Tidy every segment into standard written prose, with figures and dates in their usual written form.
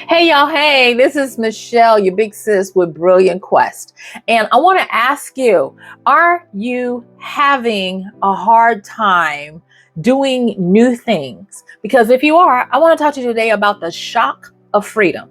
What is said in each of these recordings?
Hey y'all, hey, this is Michelle, your big sis with Brilliant Quest. And I want to ask you, are you having a hard time doing new things? Because if you are, I want to talk to you today about the shock of freedom.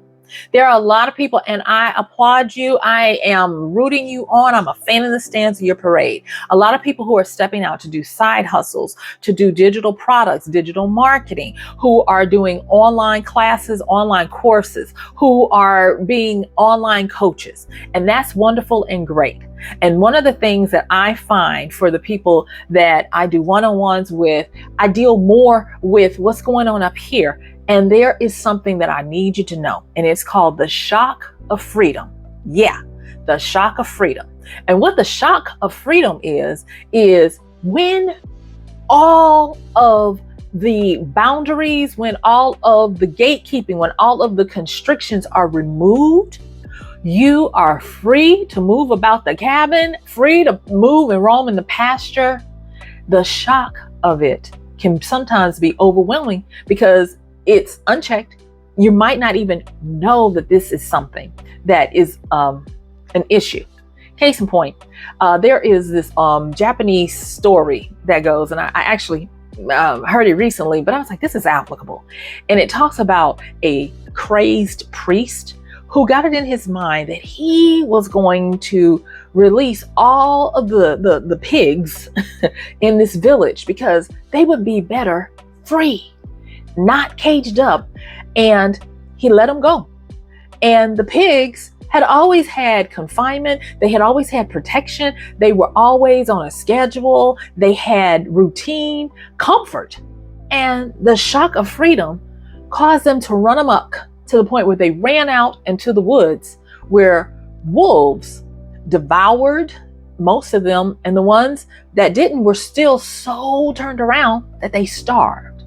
There are a lot of people, and I applaud you. I am rooting you on. I'm a fan in the stands of your parade. A lot of people who are stepping out to do side hustles, to do digital products, digital marketing, who are doing online classes, online courses, who are being online coaches. And that's wonderful and great. And one of the things that I find for the people that I do one-on-ones with, I deal more with what's going on up here. And there is something that I need you to know, and it's called the shock of freedom. Yeah, the shock of freedom. And what the shock of freedom is when all of the boundaries, when all of the gatekeeping, when all of the constrictions are removed, you are free to move about the cabin, free to move and roam in the pasture. The shock of it can sometimes be overwhelming because it's unchecked. You might not even know that this is something that is an issue. Case in point, there is this Japanese story that goes, and I actually heard it recently, but I was like, this is applicable. And it talks about a crazed priest who got it in his mind that he was going to release all of the pigs in this village because they would be better free, not caged up. And he let them go. And the pigs had always had confinement. They had always had protection. They were always on a schedule. They had routine, comfort. And the shock of freedom caused them to run amok to the point where they ran out into the woods where wolves devoured most of them. And the ones that didn't were still so turned around that they starved.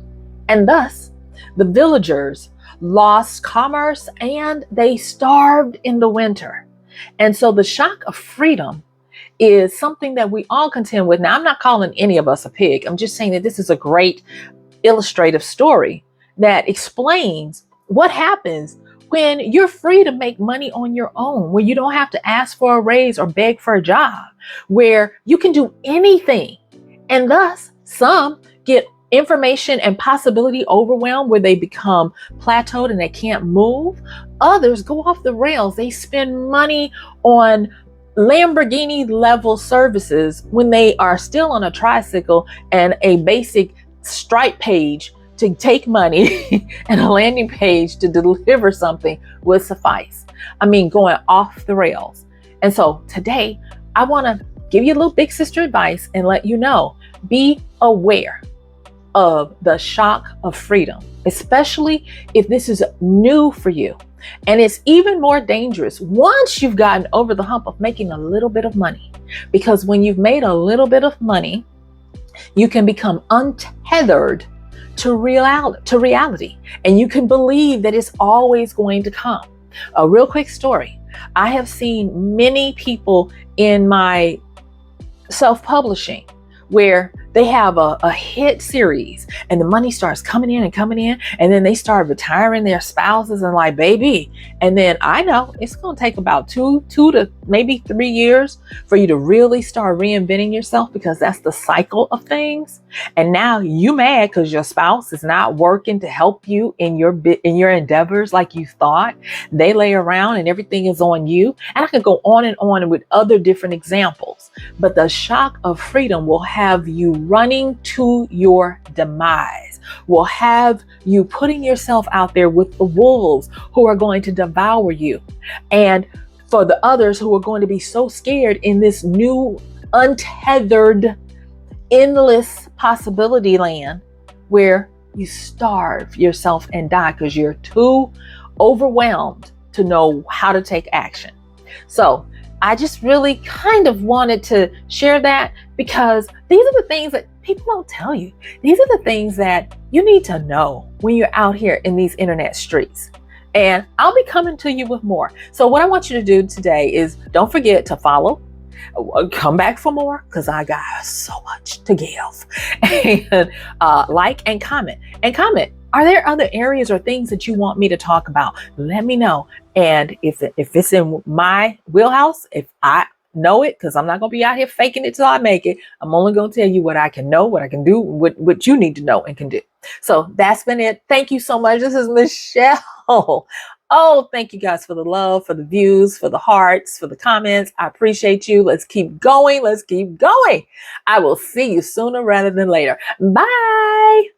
And thus, the villagers lost commerce and they starved in the winter. And so the shock of freedom is something that we all contend with. Now, I'm not calling any of us a pig. I'm just saying that this is a great illustrative story that explains what happens when you're free to make money on your own, where you don't have to ask for a raise or beg for a job, where you can do anything. And thus, some get information and possibility overwhelmed where they become plateaued and they can't move. Others go off the rails. They spend money on Lamborghini level services when they are still on a tricycle, and a basic Stripe page to take money and a landing page to deliver something would suffice. I mean, going off the rails. And so today I want to give you a little big sister advice and let you know, be aware of the shock of freedom, especially if this is new for you. And it's even more dangerous once you've gotten over the hump of making a little bit of money, because when you've made a little bit of money, you can become untethered to reality, and you can believe that it's always going to come. A real quick story. I have seen many people in my self-publishing where they have a hit series and the money starts coming in, and then they start retiring their spouses and like, baby. And then I know it's going to take about two to maybe 3 years for you to really start reinventing yourself, because that's the cycle of things. And now you mad because your spouse is not working to help you in your endeavors like you thought. They lay around and everything is on you. And I could go on and on with other different examples. But the shock of freedom will have you running to your demise, will have you putting yourself out there with the wolves who are going to devour you. And for the others who are going to be so scared in this new, untethered, endless possibility land where you starve yourself and die because you're too overwhelmed to know how to take action. So I just really kind of wanted to share that, because these are the things that people don't tell you. These are the things that you need to know when you're out here in these internet streets. And I'll be coming to you with more. So what I want you to do today is don't forget to follow, come back for more, because I got so much to give. And like and comment. Are there other areas or things that you want me to talk about? Let me know. And if it's in my wheelhouse, if I know it, because I'm not going to be out here faking it till I make it, I'm only going to tell you what I can know, what I can do, what you need to know and can do. So that's been it. Thank you so much. This is Michelle. Oh, thank you guys for the love, for the views, for the hearts, for the comments. I appreciate you. Let's keep going. Let's keep going. I will see you sooner rather than later. Bye.